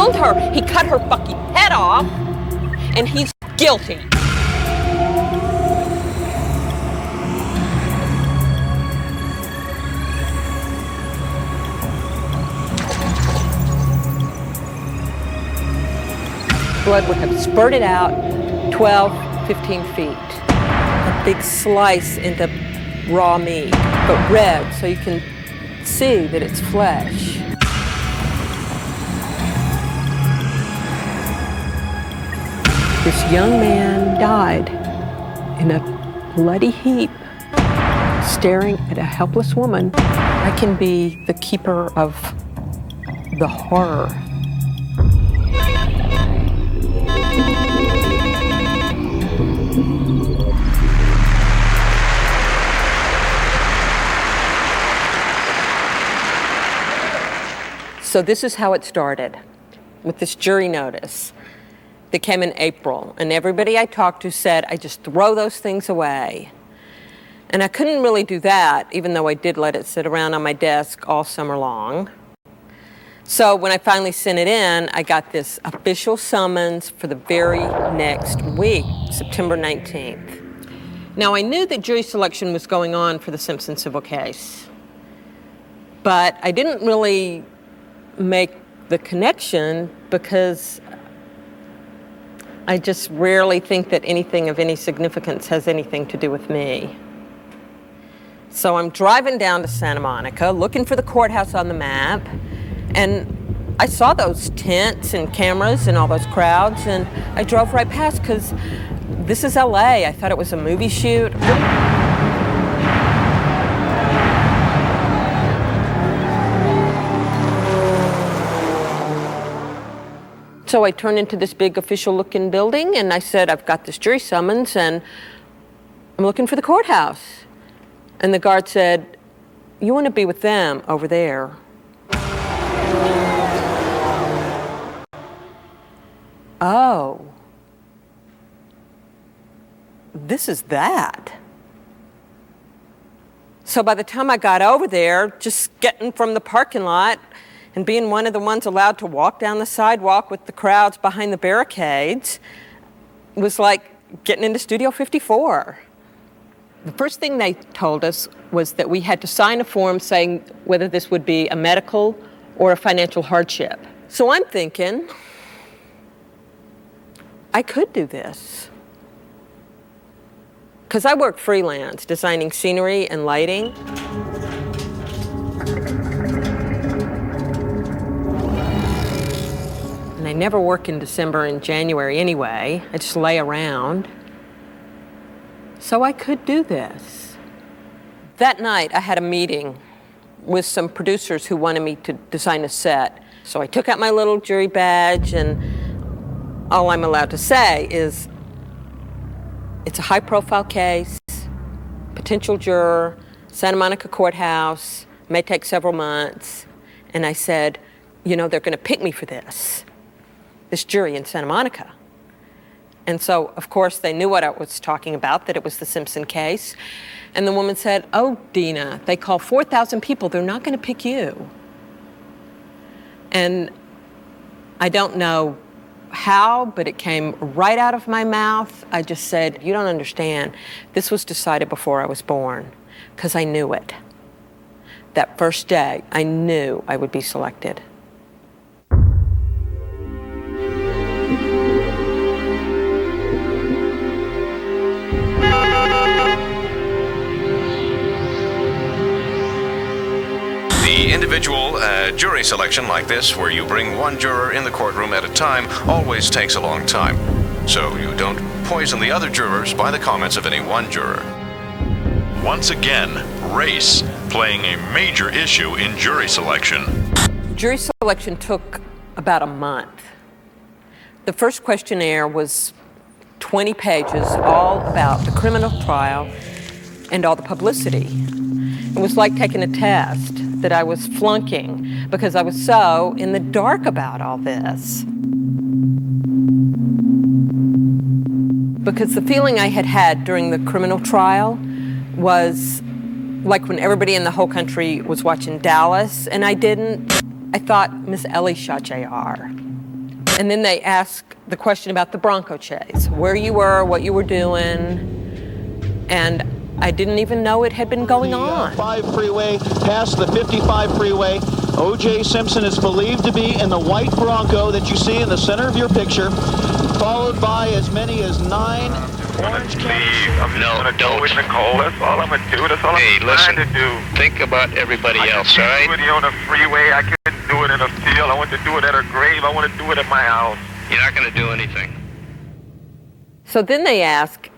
killed her. He cut her fucking head off, and he's guilty. Blood would have spurted out 12, 15 feet. A big slice into raw meat, but red, so you can see that it's flesh. This young man died in a bloody heap, staring at a helpless woman. I can be the keeper of the horror. So this is how it started, with this jury notice that came in April. And everybody I talked to said, I just throw those things away. And I couldn't really do that, even though I did let it sit around on my desk all summer long. So when I finally sent it in, I got this official summons for the very next week, September 19th. Now, I knew that jury selection was going on for the Simpson civil case, but I didn't really make the connection because I just rarely think that anything of any significance has anything to do with me. So I'm driving down to Santa Monica, looking for the courthouse on the map, and I saw those tents and cameras and all those crowds, and I drove right past because this is LA. I thought it was a movie shoot. So I turned into this big official-looking building, and I said, I've got this jury summons, and I'm looking for the courthouse. And the guard said, you want to be with them over there. Oh. This is that. So by the time I got over there, just getting from the parking lot, and being one of the ones allowed to walk down the sidewalk with the crowds behind the barricades was like getting into Studio 54. The first thing they told us was that we had to sign a form saying whether this would be a medical or a financial hardship. So I'm thinking, I could do this. Because I work freelance, designing scenery and lighting. And I never work in December and January anyway. I just lay around. So I could do this. That night, I had a meeting with some producers who wanted me to design a set. So I took out my little jury badge, and all I'm allowed to say is, it's a high-profile case, potential juror, Santa Monica courthouse, may take several months. And I said, you know, they're going to pick me for this jury in Santa Monica. And so, of course, they knew what I was talking about, that it was the Simpson case. And the woman said, oh, Dina, they call 4,000 people. They're not going to pick you. And I don't know how, but it came right out of my mouth. I just said, you don't understand. This was decided before I was born, because I knew it. That first day, I knew I would be selected. The individual jury selection like this, where you bring one juror in the courtroom at a time, always takes a long time. So you don't poison the other jurors by the comments of any one juror. Once again, race playing a major issue in jury selection. Jury selection took about a month. The first questionnaire was 20 pages, all about the criminal trial and all the publicity. It was like taking a test that I was flunking because I was so in the dark about all this. Because the feeling I had had during the criminal trial was like when everybody in the whole country was watching Dallas and I didn't. I thought Miss Ellie shot JR. And then they ask the question about the Bronco chase, where you were, what you were doing, and I didn't even know it had been going on. 5 freeway, past the 55 freeway. O.J. Simpson is believed to be in the white Bronco that you see in the center of your picture, followed by as many as 9 orange Leave. I'm gonna go with Nicole. That's all I'm gonna do. That's all I'm trying to do. Think about everybody else, all right? I couldn't do it on the freeway. I couldn't do it in a field. I want to do it at her grave. I want to do it at my house. You're not going to do anything. So then they ask,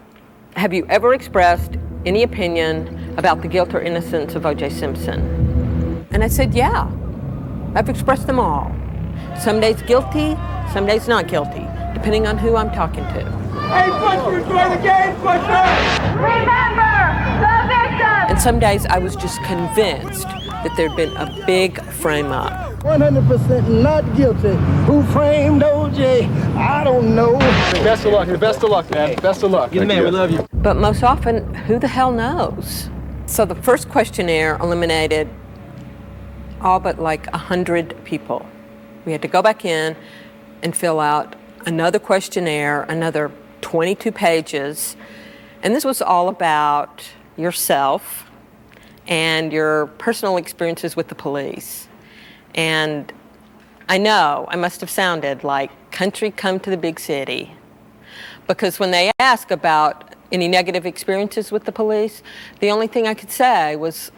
have you ever expressed any opinion about the guilt or innocence of O.J. Simpson? And I said, yeah, I've expressed them all. Some days guilty, some days not guilty, depending on who I'm talking to. Hey, Buster, join the game, Buster! Remember the victim! And some days I was just convinced that there'd been a big frame-up. 100% not guilty. Who framed OJ? I don't know. Best of luck. Best of luck, man. Best of luck. You're the man. We love you. But most often, who the hell knows? So the first questionnaire eliminated all but like 100 people. We had to go back in and fill out another questionnaire, another 22 pages. And this was all about yourself and your personal experiences with the police. And I know I must have sounded like country come to the big city, because when they ask about any negative experiences with the police, the only thing I could say was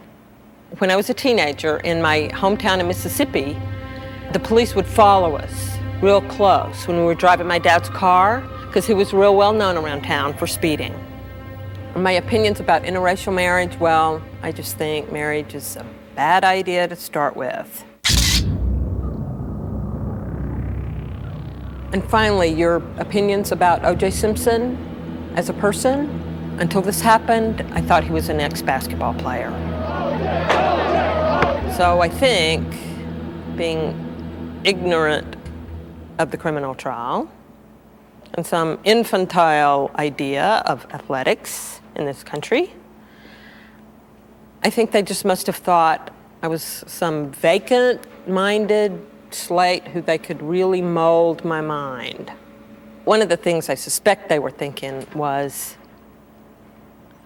when I was a teenager in my hometown in Mississippi, the police would follow us real close when we were driving my dad's car, because he was real well known around town for speeding. My opinions about interracial marriage, well, I just think marriage is a bad idea to start with. And finally, your opinions about O.J. Simpson as a person. Until this happened, I thought he was an ex-basketball player. So I think being ignorant of the criminal trial and some infantile idea of athletics in this country, I think they just must have thought I was some vacant-minded slate who they could really mold my mind. One of the things I suspect they were thinking was,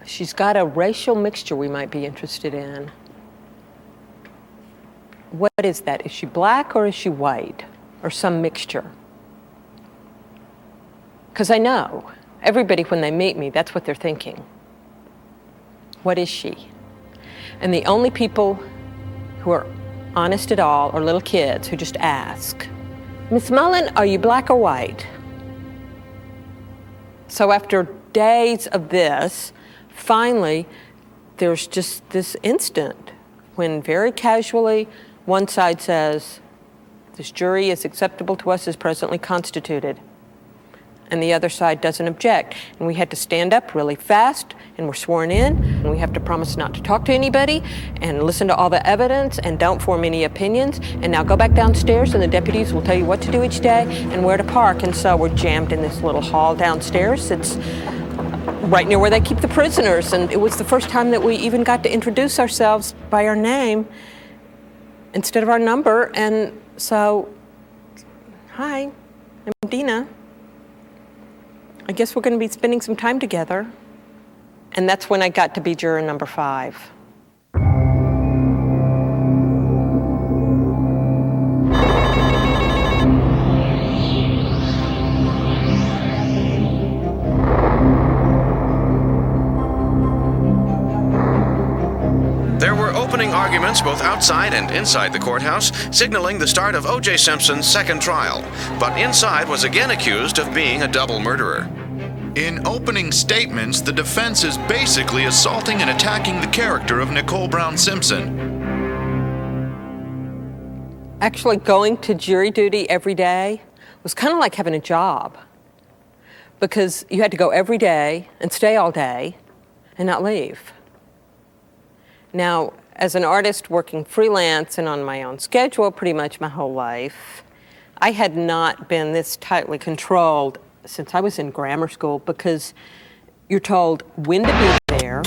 she's got a racial mixture we might be interested in. What is that? Is she black or is she white? Or some mixture? Because I know everybody, when they meet me, that's what they're thinking. What is she? And the only people who are honest at all are little kids who just ask, Miss Mullen, are you black or white? So after days of this, finally, there's just this instant when very casually one side says, this jury is acceptable to us as presently constituted. And the other side doesn't object. And we had to stand up really fast, and we're sworn in, and we have to promise not to talk to anybody, and listen to all the evidence, and don't form any opinions, and now go back downstairs, and the deputies will tell you what to do each day and where to park. And so we're jammed in this little hall downstairs. It's right near where they keep the prisoners, and it was the first time that we even got to introduce ourselves by our name instead of our number. And so, hi, I'm Dina. I guess we're going to be spending some time together. And that's when I got to be juror number 5. There were opening arguments both outside and inside the courthouse, signaling the start of O.J. Simpson's second trial. But inside was again accused of being a double murderer. In opening statements, the defense is basically assaulting and attacking the character of Nicole Brown Simpson. Actually, going to jury duty every day was kind of like having a job, because you had to go every day and stay all day and not leave. Now, as an artist working freelance and on my own schedule pretty much my whole life, I had not been this tightly controlled since I was in grammar school, because you're told when to be there,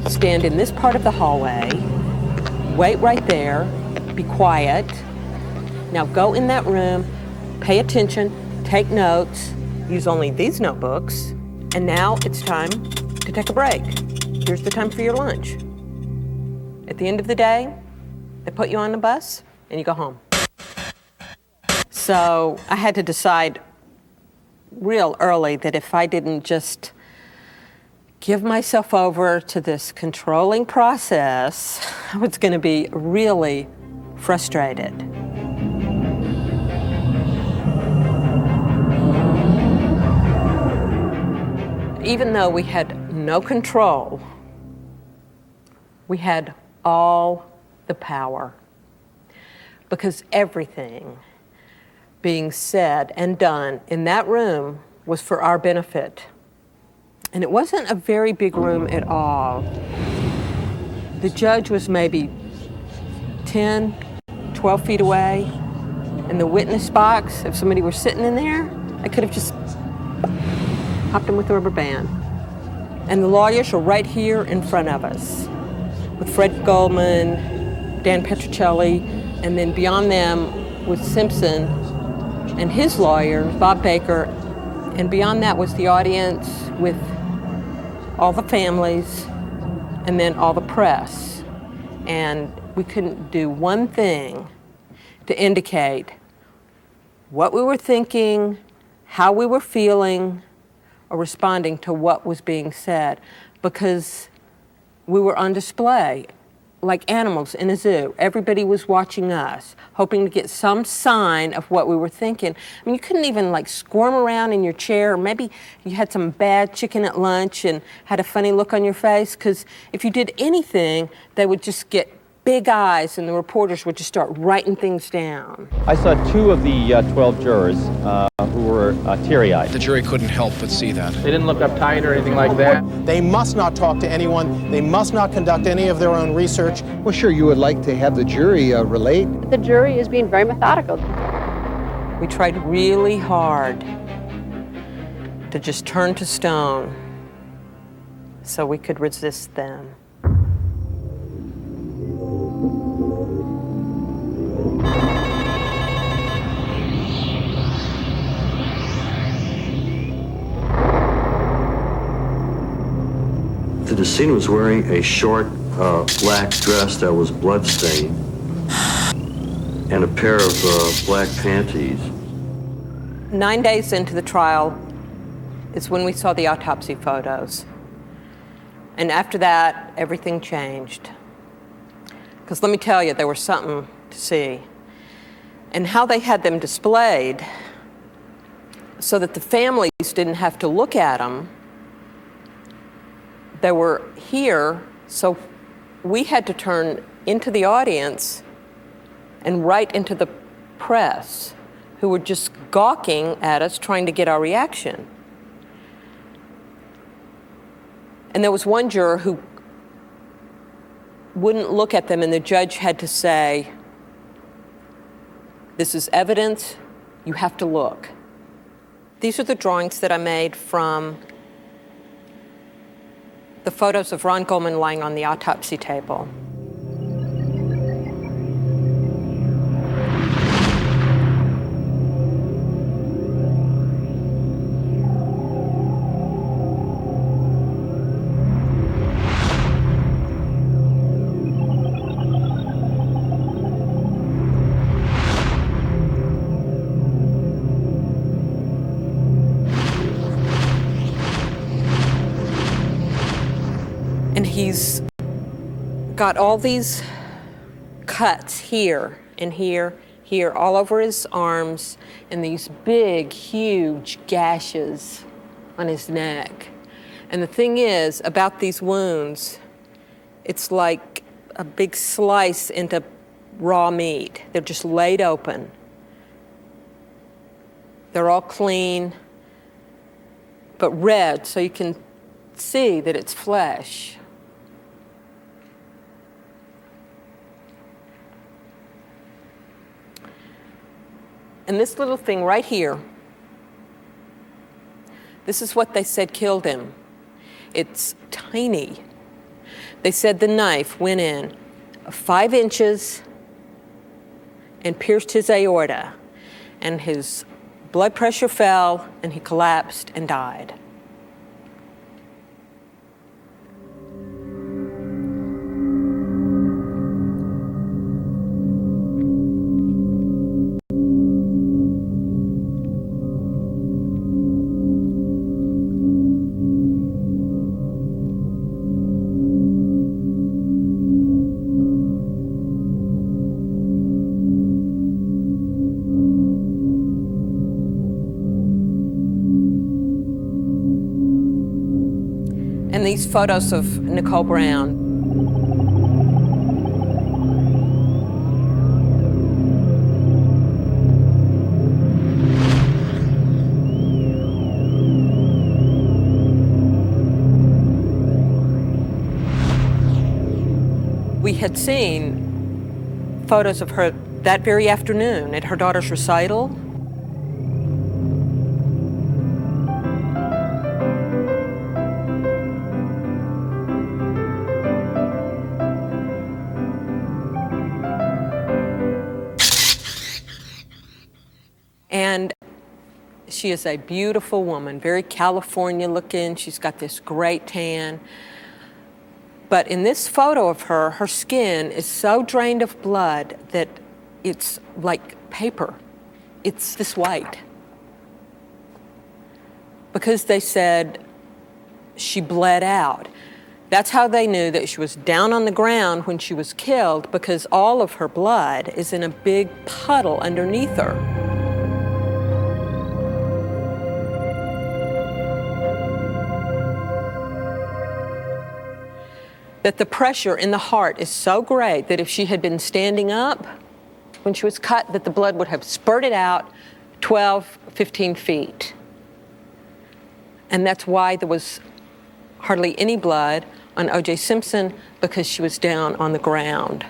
stand in this part of the hallway, wait right there, be quiet, now go in that room, pay attention, take notes, use only these notebooks, and now it's time to take a break. Here's the time for your lunch. At the end of the day, they put you on the bus and you go home. So I had to decide real early that if I didn't just give myself over to this controlling process, I was going to be really frustrated. Even though we had no control, we had all the power, because everything being said and done in that room was for our benefit. And it wasn't a very big room at all. The judge was maybe 10, 12 feet away. And the witness box, if somebody were sitting in there, I could have just popped them with a rubber band. And the lawyers were right here in front of us, with Fred Goldman, Dan Petrocelli, and then beyond them was Simpson and his lawyer, Bob Baker, and beyond that was the audience with all the families and then all the press. And we couldn't do one thing to indicate what we were thinking, how we were feeling, or responding to what was being said, because we were on display like animals in a zoo. Everybody was watching us, hoping to get some sign of what we were thinking. I mean, you couldn't even like squirm around in your chair, or maybe you had some bad chicken at lunch and had a funny look on your face, because if you did anything, they would just get big eyes and the reporters would just start writing things down. I saw 2 of the 12 jurors who were teary-eyed. The jury couldn't help but see that. They didn't look uptight or anything like that. They must not talk to anyone. They must not conduct any of their own research. Well, sure, you would like to have the jury relate. The jury is being very methodical. We tried really hard to just turn to stone so we could resist them. The decedent was wearing a short black dress that was bloodstained and a pair of black panties. 9 days into the trial is when we saw the autopsy photos. And after that, everything changed. Because let me tell you, there was something to see. And how they had them displayed so that the families didn't have to look at them. They were here, so we had to turn into the audience and right into the press, who were just gawking at us, trying to get our reaction. And there was one juror who wouldn't look at them, and the judge had to say, "This is evidence, you have to look." These are the drawings that I made from the photos of Ron Goldman lying on the autopsy table. And he's got all these cuts here and here, here, all over his arms, and these big, huge gashes on his neck. And the thing is, about these wounds, it's like a big slice into raw meat. They're just laid open. They're all clean, but red, so you can see that it's flesh. And this little thing right here, this is what they said killed him. It's tiny. They said the knife went in 5 inches and pierced his aorta. and his blood pressure fell, and he collapsed and died. And these photos of Nicole Brown. We had seen photos of her that very afternoon at her daughter's recital. And she is a beautiful woman, very California looking. She's got this great tan. But in this photo of her, her skin is so drained of blood that it's like paper. It's this white. Because they said she bled out. That's how they knew that she was down on the ground when she was killed, because all of her blood is in a big puddle underneath her. That the pressure in the heart is so great that if she had been standing up when she was cut, that the blood would have spurted out 12, 15 feet. And that's why there was hardly any blood on O.J. Simpson, because she was down on the ground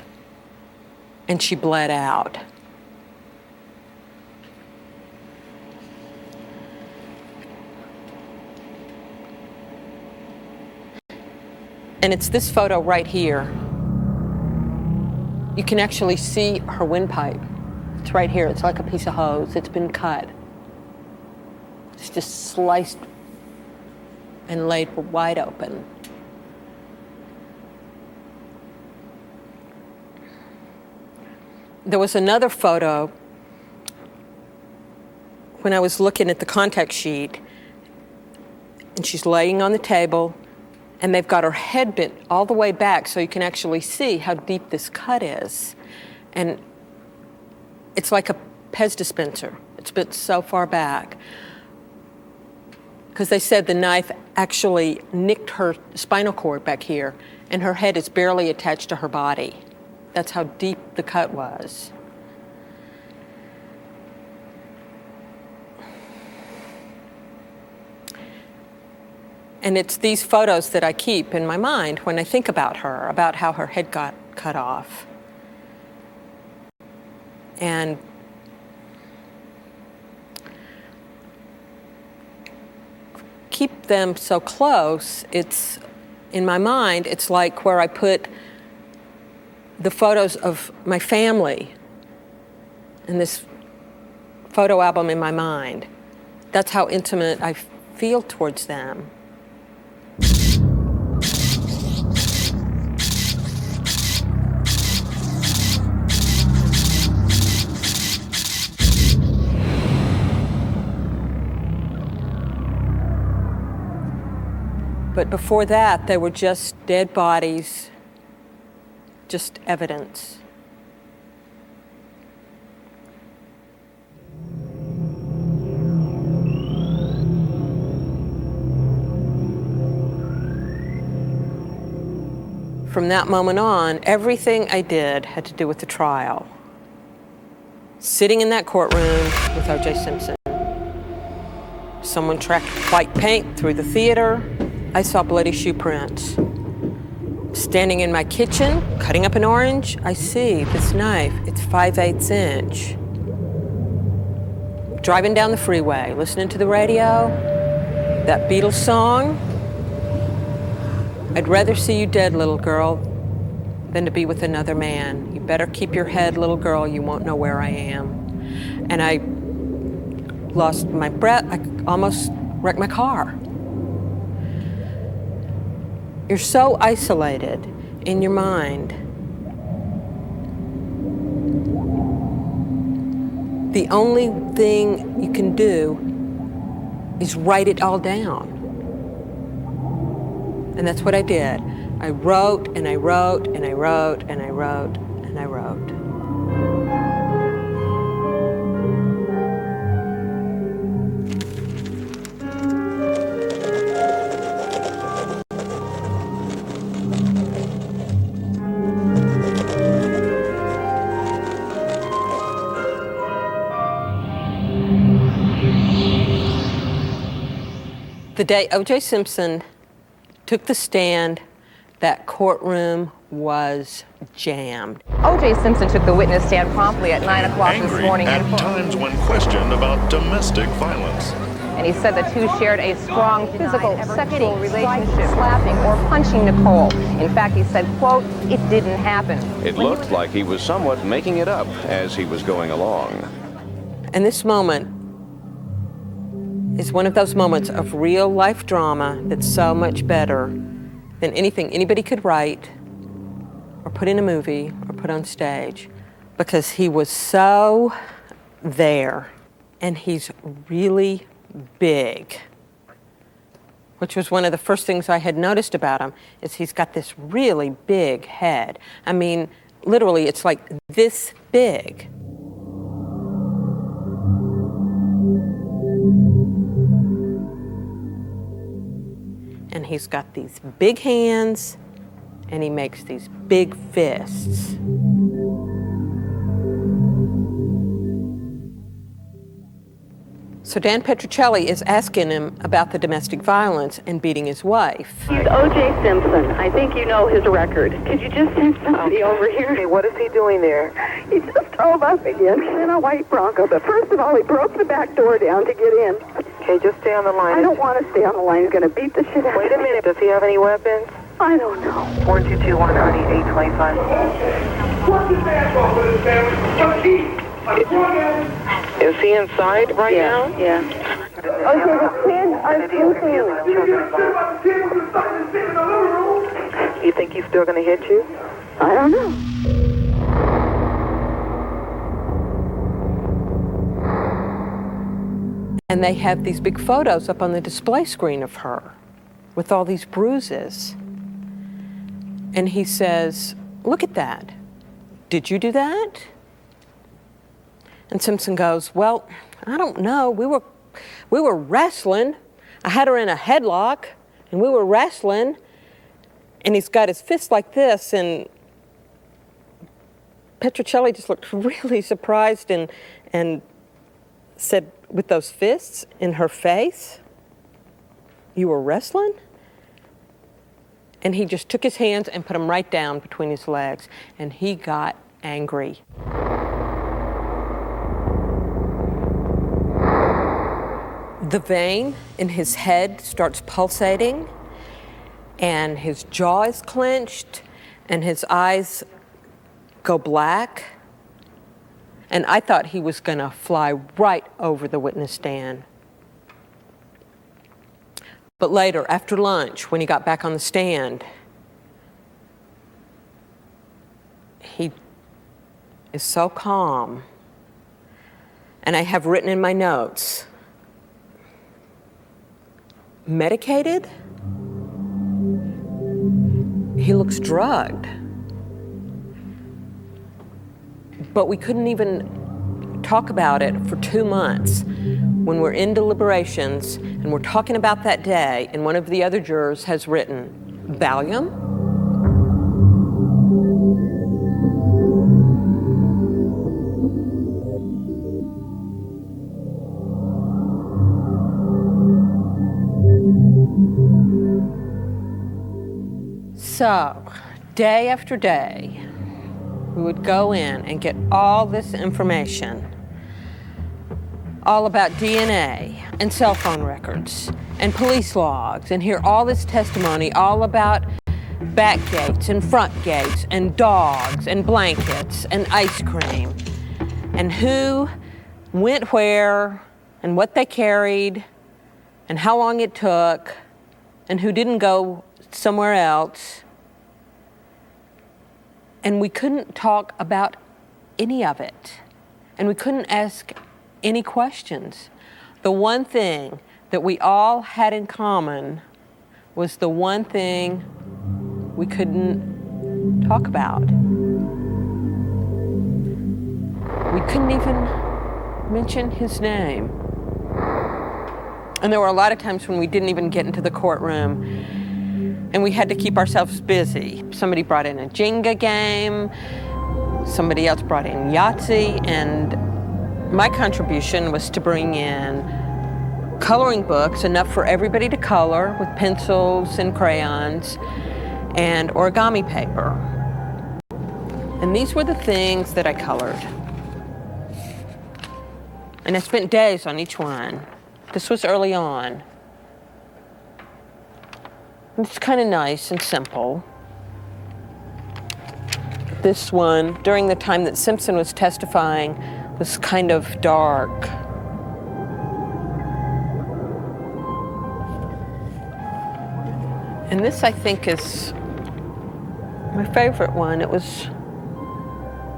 and she bled out. And it's this photo right here. You can actually see her windpipe. It's right here. It's like a piece of hose. It's been cut. It's just sliced and laid wide open. There was another photo when I was looking at the contact sheet, and she's laying on the table, and they've got her head bent all the way back so you can actually see how deep this cut is. And it's like a Pez dispenser. It's bent so far back. Because they said the knife actually nicked her spinal cord back here, and her head is barely attached to her body. That's how deep the cut was. And it's these photos that I keep in my mind when I think about her, about how her head got cut off. And keep them so close, it's, in my mind, it's like where I put the photos of my family in this photo album in my mind. That's how intimate I feel towards them. But before that, they were just dead bodies, just evidence. From that moment on, everything I did had to do with the trial. Sitting in that courtroom with O.J. Simpson. Someone tracked white paint through the theater. I saw bloody shoe prints. Standing in my kitchen, cutting up an orange, I see this knife. It's 5/8 inch. Driving down the freeway, listening to the radio, that Beatles song. I'd rather see you dead, little girl, than to be with another man. You better keep your head, little girl, you won't know where I am. And I lost my breath. I almost wrecked my car. You're so isolated in your mind. The only thing you can do is write it all down. And that's what I did. I wrote and I wrote and I wrote and I wrote and I wrote. The day O.J. Simpson took the stand, that courtroom was jammed. O.J. Simpson took the witness stand promptly at 9 o'clock this morning. At times when questioned about domestic violence. And he said the two shared a strong physical, sexual relationship, slapping or punching Nicole. In fact, he said, quote, "It didn't happen." It looked like he was somewhat making it up as he was going along. And this moment is one of those moments of real life drama that's so much better than anything anybody could write or put in a movie or put on stage, because he was so there, and he's really big, which was one of the first things I had noticed about him, is he's got this really big head. I mean, literally, it's like this big. And he's got these big hands, and he makes these big fists. So Dan Petruccelli is asking him about the domestic violence and beating his wife. He's O.J. Simpson. I think you know his record. Could you just send somebody over here? Hey, what is he doing there? He just drove up again in a white Bronco. But first of all, he broke the back door down to get in. Okay, just stay on the line. I don't want to stay on the line. He's going to beat the shit out of me. Wait a minute. Does he have any weapons? I don't know. 4221 825. What's his man for with his family? Is he inside right now? Yeah. Okay, the kids are sleeping. You think he's still going to hit you? I don't know. And they have these big photos up on the display screen of her with all these bruises. And he says, "Look at that. Did you do that?" And Simpson goes, "Well, I don't know. We were wrestling. I had her in a headlock, and we were wrestling." And he's got his fist like this, and Petruccelli just looked really surprised and said, "With those fists in her face, you were wrestling?" And he just took his hands and put them right down between his legs, and he got angry. The vein in his head starts pulsating, and his jaw is clenched, and his eyes go black. And I thought he was going to fly right over the witness stand. But later, after lunch, when he got back on the stand, he is so calm. And I have written in my notes, medicated? He looks drugged. But we couldn't even talk about it for 2 months. When we're in deliberations and we're talking about that day, and one of the other jurors has written, Valium? So, day after day, we would go in and get all this information, all about DNA and cell phone records and police logs, and hear all this testimony all about back gates and front gates and dogs and blankets and ice cream and who went where and what they carried and how long it took and who didn't go somewhere else. And we couldn't talk about any of it. And we couldn't ask any questions. The one thing that we all had in common was the one thing we couldn't talk about. We couldn't even mention his name. And there were a lot of times when we didn't even get into the courtroom and we had to keep ourselves busy. Somebody brought in a Jenga game, somebody else brought in Yahtzee, and my contribution was to bring in coloring books, enough for everybody to color with pencils and crayons and origami paper. And these were the things that I colored. And I spent days on each one. This was early on. It's kind of nice and simple. This one, during the time that Simpson was testifying, was kind of dark. And this, I think, is my favorite one. It was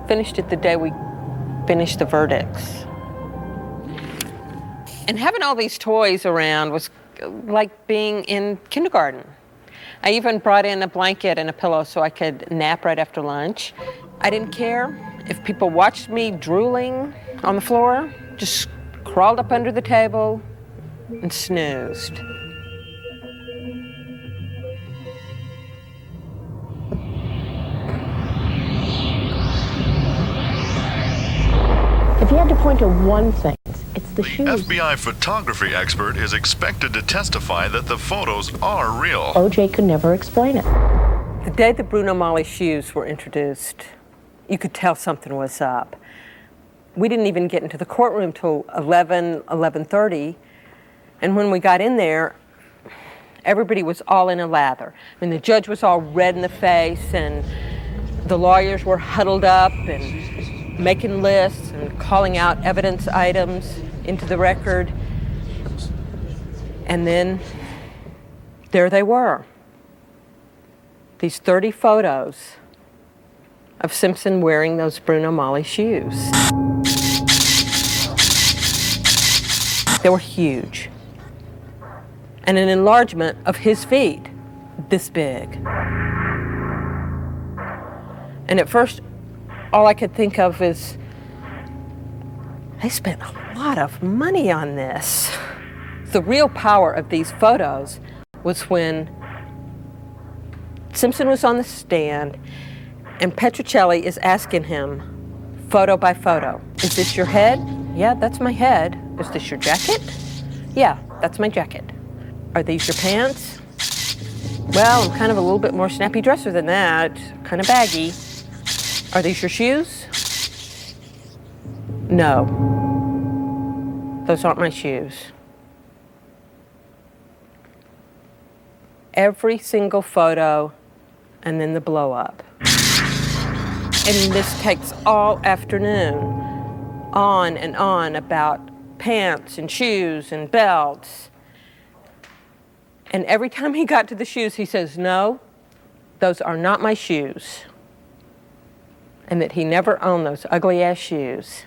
finished at the day we finished the verdicts. And having all these toys around was like being in kindergarten. I even brought in a blanket and a pillow so I could nap right after lunch. I didn't care if people watched me drooling on the floor, just crawled up under the table and snoozed. If you had to point to one thing, it's the shoes. FBI photography expert is expected to testify that the photos are real. OJ could never explain it. The day the Bruno Magli shoes were introduced, you could tell something was up. We didn't even get into the courtroom till 11:30, and when we got in there, everybody was all in a lather. I mean, the judge was all red in the face, and the lawyers were huddled up and making lists and calling out evidence items into the record. And then there they were. These 30 photos of Simpson wearing those Bruno Magli shoes. They were huge. And an enlargement of his feet, this big. And at first, all I could think of is, they spent a lot of money on this. The real power of these photos was when Simpson was on the stand and Petrocelli is asking him, photo by photo, is this your head? Yeah, that's my head. Is this your jacket? Yeah, that's my jacket. Are these your pants? Well, I'm kind of a little bit more snappy dresser than that, kind of baggy. Are these your shoes? No. Those aren't my shoes. Every single photo and then the blow up. And this takes all afternoon, on and on about pants and shoes and belts. And every time he got to the shoes, he says, no, those are not my shoes. And that he never owned those ugly-ass shoes.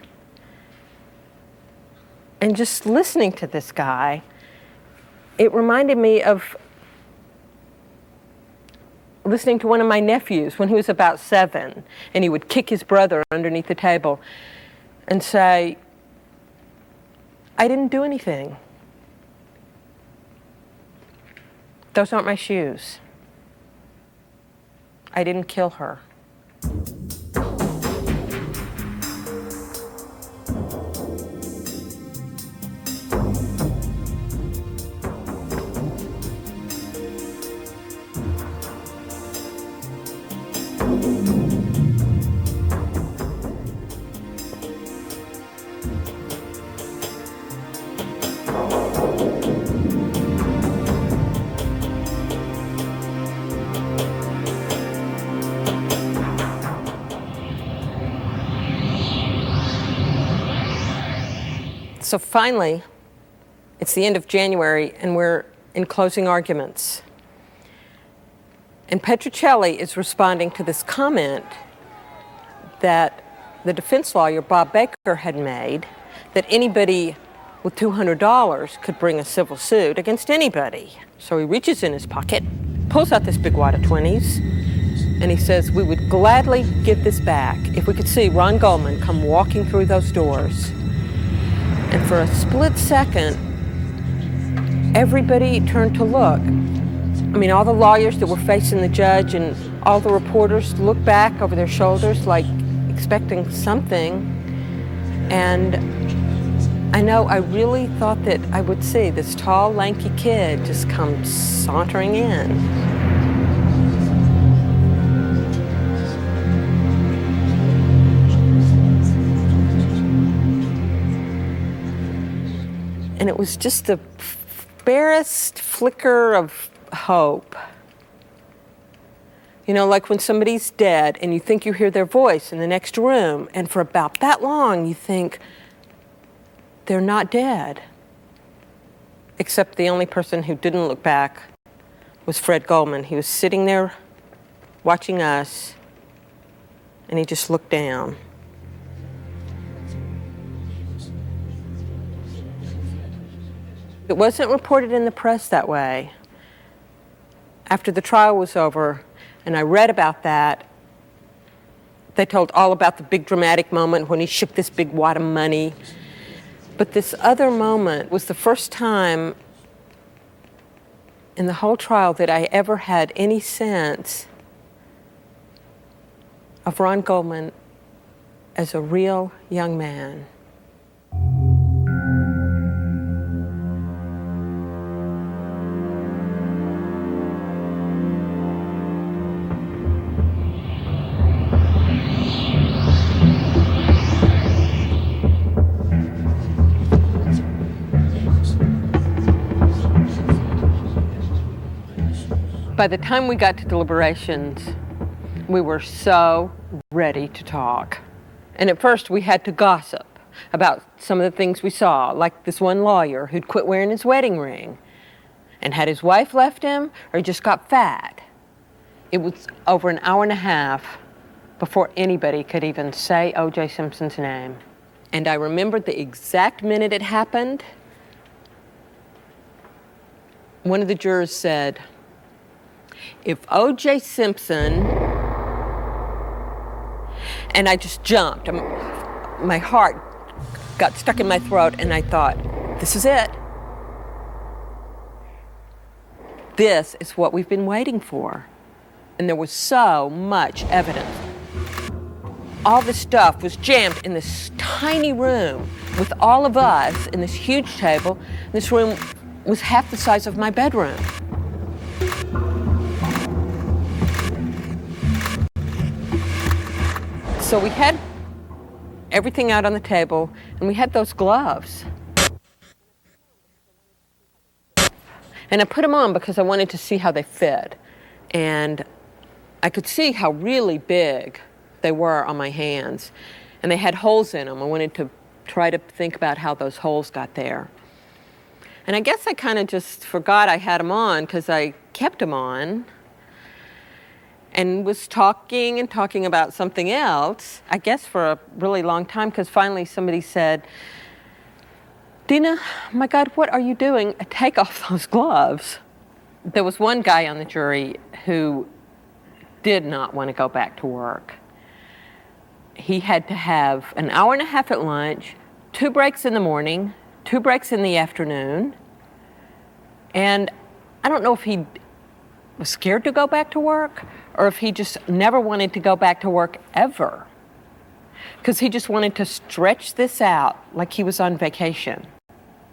And just listening to this guy, it reminded me of listening to one of my nephews when he was about 7, and he would kick his brother underneath the table and say, I didn't do anything. Those aren't my shoes. I didn't kill her. So finally, It's the end of January, and we're in closing arguments. And Petruccelli is responding to this comment that the defense lawyer, Bob Baker, had made, that anybody with $200 could bring a civil suit against anybody. So he reaches in his pocket, pulls out this big wad of 20s, and he says, we would gladly give this back if we could see Ron Goldman come walking through those doors. And for a split second, everybody turned to look. I mean, all the lawyers that were facing the judge and all the reporters looked back over their shoulders like expecting something. And I know I really thought that I would see this tall, lanky kid just come sauntering in. And it was just the barest flicker of hope. You know, like when somebody's dead and you think you hear their voice in the next room, and for about that long you think, they're not dead. Except the only person who didn't look back was Fred Goldman. He was sitting there watching us, and he just looked down. It wasn't reported in the press that way. After the trial was over, and I read about that, they told all about the big dramatic moment when he shook this big wad of money. But this other moment was the first time in the whole trial that I ever had any sense of Ron Goldman as a real young man. By the time we got to deliberations, we were so ready to talk. And at first we had to gossip about some of the things we saw, like this one lawyer who'd quit wearing his wedding ring. And had his wife left him, or he just got fat? It was over an hour and a half before anybody could even say O.J. Simpson's name. And I remembered the exact minute it happened. One of the jurors said, if O.J. Simpson, and I just jumped. My heart got stuck in my throat, and I thought, this is it. This is what we've been waiting for. And there was so much evidence. All this stuff was jammed in this tiny room with all of us in this huge table. This room was half the size of my bedroom. So we had everything out on the table, and we had those gloves. And I put them on because I wanted to see how they fit. And I could see how really big they were on my hands. And they had holes in them. I wanted to try to think about how those holes got there. And I guess I kind of just forgot I had them on because I kept them on. And was talking about something else, I guess for a really long time, because finally somebody said, Dina, my God, what are you doing? Take off those gloves. There was one guy on the jury who did not want to go back to work. He had to have an hour and a half at lunch, 2 breaks in the morning, 2 breaks in the afternoon, and I don't know if he was scared to go back to work or if he just never wanted to go back to work ever, because he just wanted to stretch this out like he was on vacation.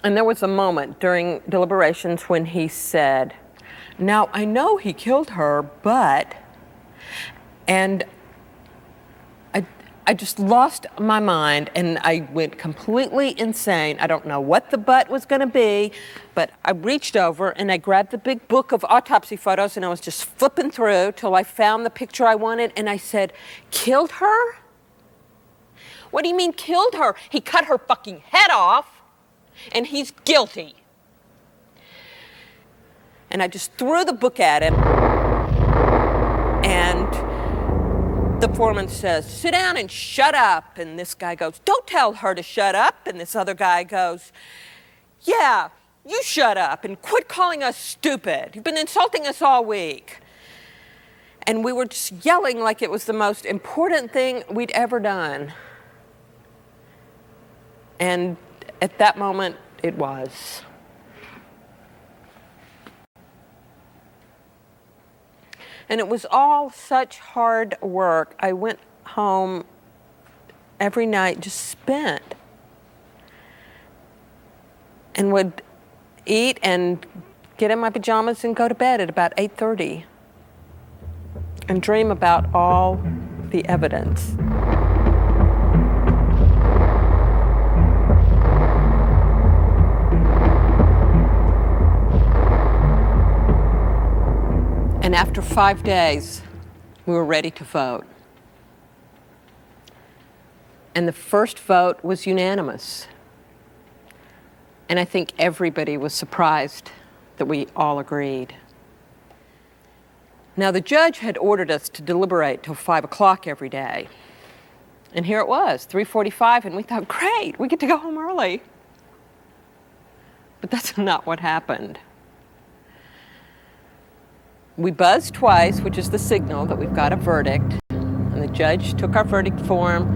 And there was a moment during deliberations when he said, now I know he killed her, but, and I just lost my mind and I went completely insane. I don't know what the but was going to be, but I reached over and I grabbed the big book of autopsy photos and I was just flipping through till I found the picture I wanted, and I said, killed her? What do you mean killed her? He cut her fucking head off and he's guilty. And I just threw the book at him. And the foreman says, sit down and shut up. And this guy goes, don't tell her to shut up. And this other guy goes, yeah, you shut up and quit calling us stupid. You've been insulting us all week. And we were just yelling like it was the most important thing we'd ever done. And at that moment, it was. And it was all such hard work. I went home every night just spent. And would eat and get in my pajamas and go to bed at about 8:30 and dream about all the evidence. And after 5 days, we were ready to vote. And the first vote was unanimous. And I think everybody was surprised that we all agreed. Now, the judge had ordered us to deliberate till 5 o'clock every day. And here it was, 3:45, and we thought, great, we get to go home early. But that's not what happened. We buzzed twice, which is the signal that we've got a verdict. And the judge took our verdict form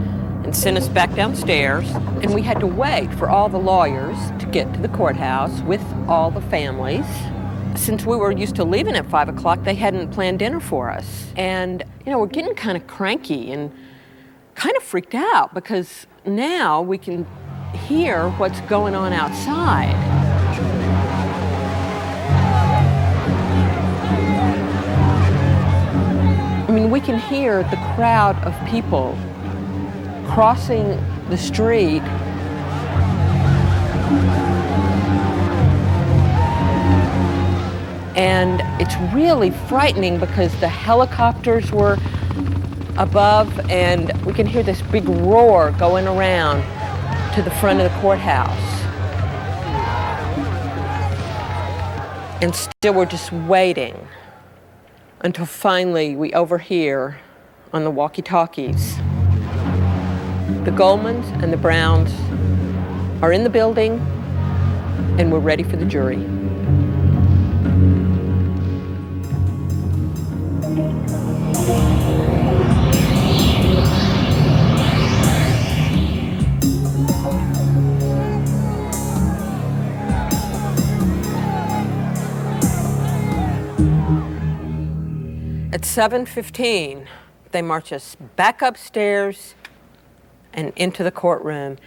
and sent us back downstairs. And we had to wait for all the lawyers to get to the courthouse with all the families. Since we were used to leaving at 5 o'clock, they hadn't planned dinner for us. And, we're getting kind of cranky and kind of freaked out because now we can hear what's going on outside. I mean, we can hear the crowd of people crossing the street. And it's really frightening because the helicopters were above and we can hear this big roar going around to the front of the courthouse. And still we're just waiting until finally we overhear on the walkie-talkies. The Goldmans and the Browns are in the building and we're ready for the jury. At 7:15, they march us back upstairs and into the courtroom,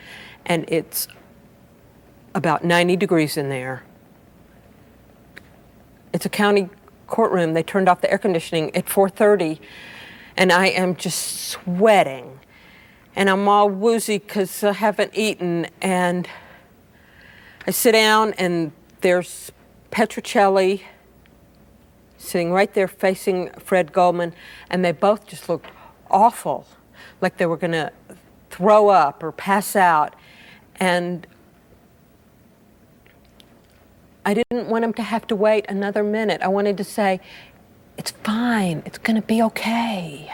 and it's about 90 degrees in there. It's a county courtroom. They turned off the air conditioning at 4:30, and I am just sweating, and I'm all woozy because I haven't eaten, and I sit down, and there's Petrocelli sitting right there facing Fred Goldman, and they both just looked awful, like they were going to throw up or pass out. And I didn't want them to have to wait another minute. I wanted to say, it's fine, it's going to be okay.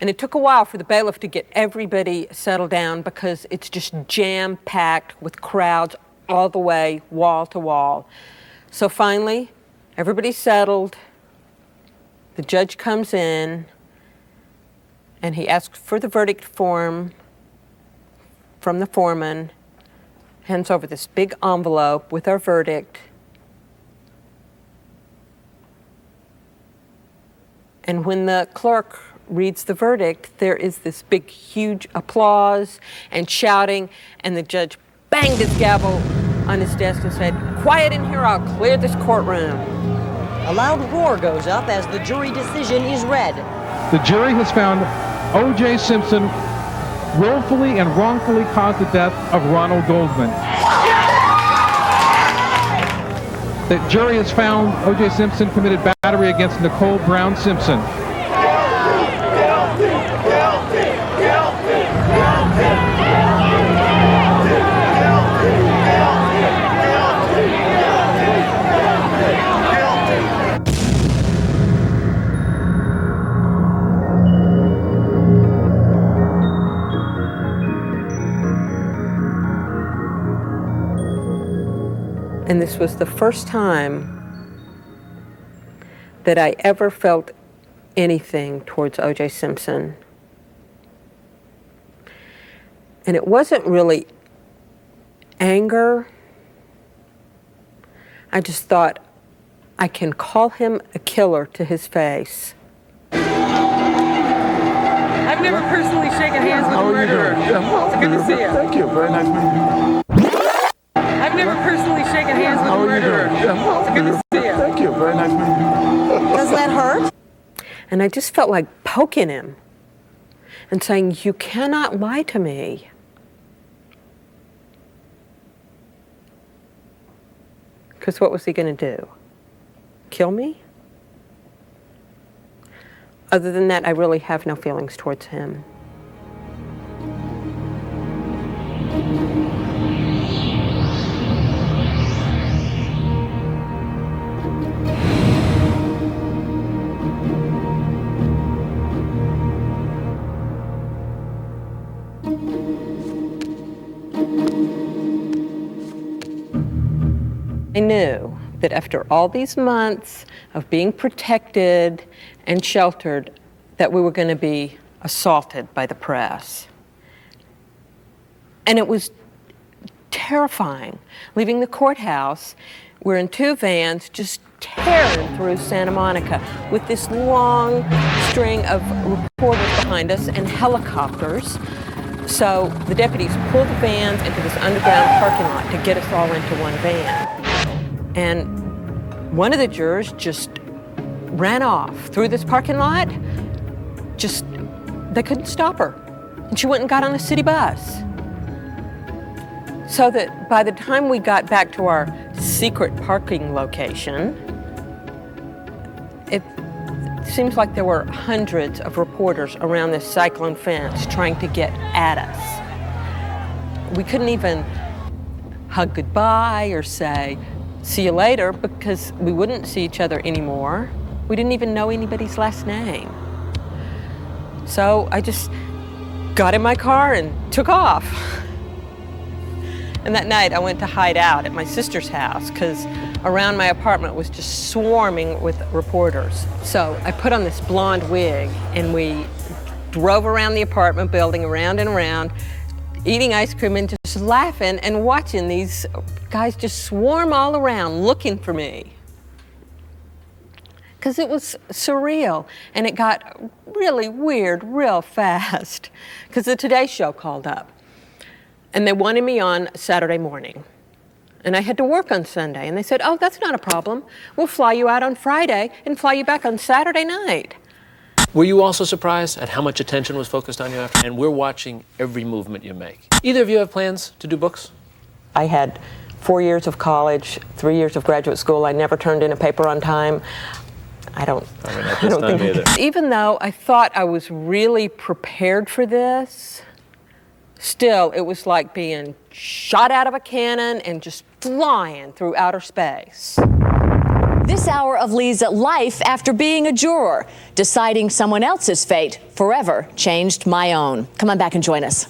And it took a while for the bailiff to get everybody settled down because it's just jam-packed with crowds all the way, wall to wall. So finally, everybody's settled. The judge comes in and he asks for the verdict form from the foreman, hands over this big envelope with our verdict. And when the clerk reads the verdict, there is this big, huge applause and shouting, and the judge banged his gavel on his desk and said, quiet in here, I'll clear this courtroom. A loud roar goes up as the jury decision is read. The jury has found O.J. Simpson willfully and wrongfully caused the death of Ronald Goldman. The jury has found O.J. Simpson committed battery against Nicole Brown Simpson. And this was the first time that I ever felt anything towards O.J. Simpson. And it wasn't really anger. I just thought, I can call him a killer to his face. I've never personally shaken hands with a murderer. It's good to see you. Thank you. Very nice meeting you. I've never personally shaken hands with a murderer. It's good to see you. Thank you. Very nice meeting you. Does that hurt? And I just felt like poking him and saying, you cannot lie to me. Because what was he going to do? Kill me? Other than that, I really have no feelings towards him. I knew that after all these months of being protected and sheltered, that we were going to be assaulted by the press. And it was terrifying. Leaving the courthouse, we're in two vans just tearing through Santa Monica with this long string of reporters behind us and helicopters. So the deputies pulled the vans into this underground parking lot to get us all into one van. And one of the jurors just ran off through this parking lot. They couldn't stop her. And she went and got on a city bus. So that by the time we got back to our secret parking location, it seems like there were hundreds of reporters around this cyclone fence trying to get at us. We couldn't even hug goodbye or say, see you later, because we wouldn't see each other anymore. We didn't even know anybody's last name. So I just got in my car and took off. And that night I went to hide out at my sister's house because around my apartment was just swarming with reporters. So I put on this blonde wig and we drove around the apartment building, around and around, eating ice cream and just laughing and watching these guys just swarm all around looking for me. Because it was surreal, and it got really weird real fast, because the Today Show called up, and they wanted me on Saturday morning, and I had to work on Sunday, and they said, oh, that's not a problem. We'll fly you out on Friday and fly you back on Saturday night. Were you also surprised at how much attention was focused on you after? And we're watching every movement you make. Either of you have plans to do books? I had 4 years of college, 3 years of graduate school. I never turned in a paper on time. I don't think either. Even though I thought I was really prepared for this, still it was like being shot out of a cannon and just flying through outer space. This hour of Lee's life after being a juror, deciding someone else's fate forever changed my own. Come on back and join us.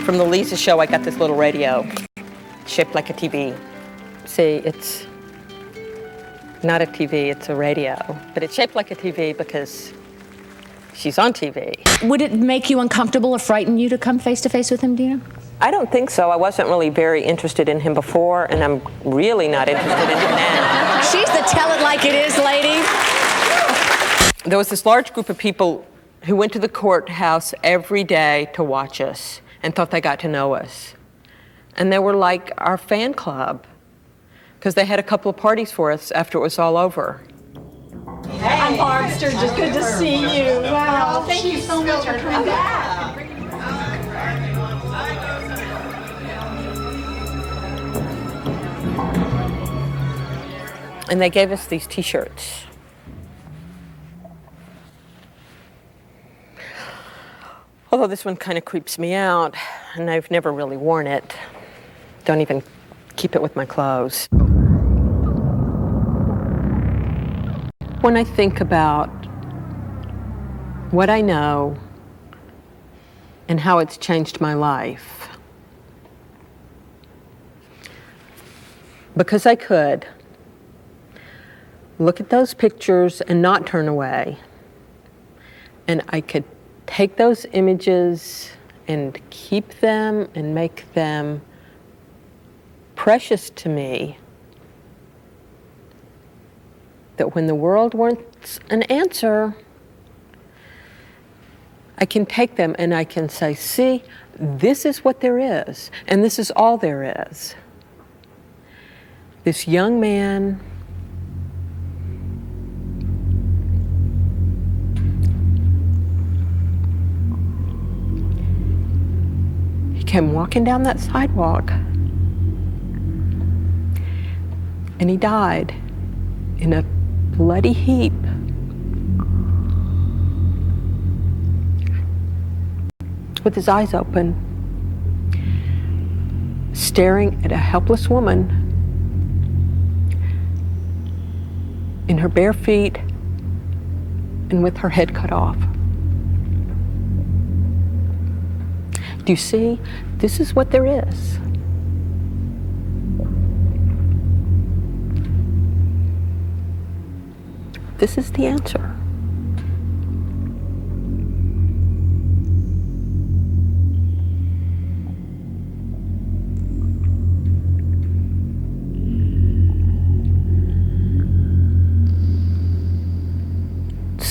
From the Lisa show, I got this little radio shaped like a TV. See, it's not a TV, it's a radio. But it's shaped like a TV because she's on TV. Would it make you uncomfortable or frighten you to come face to face with him, Dina? I don't think so. I wasn't really very interested in him before, and I'm really not interested in him now. She's the tell it like it is lady. There was this large group of people who went to the courthouse every day to watch us and thought they got to know us. And they were like our fan club, because they had a couple of parties for us after it was all over. Hey, I'm Barb Sturgis. Good to see you. Wow. Thank you so much for coming back. And they gave us these T-shirts. Although this one kind of creeps me out, and I've never really worn it. Don't even keep it with my clothes. When I think about what I know and how it's changed my life, because I could, look at those pictures and not turn away. And I could take those images and keep them and make them precious to me. That when the world wants an answer, I can take them and I can say, see, this is what there is, and this is all there is. This young man he came walking down that sidewalk and he died in a bloody heap. With his eyes open, staring at a helpless woman in her bare feet and with her head cut off. Do you see? This is what there is. This is the answer.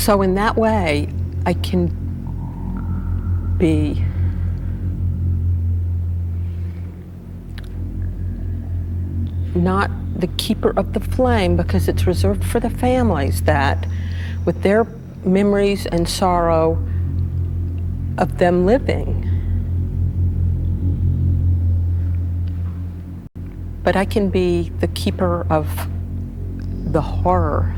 So in that way, I can be not the keeper of the flame, because it's reserved for the families that, with their memories and sorrow of them living. But I can be the keeper of the horror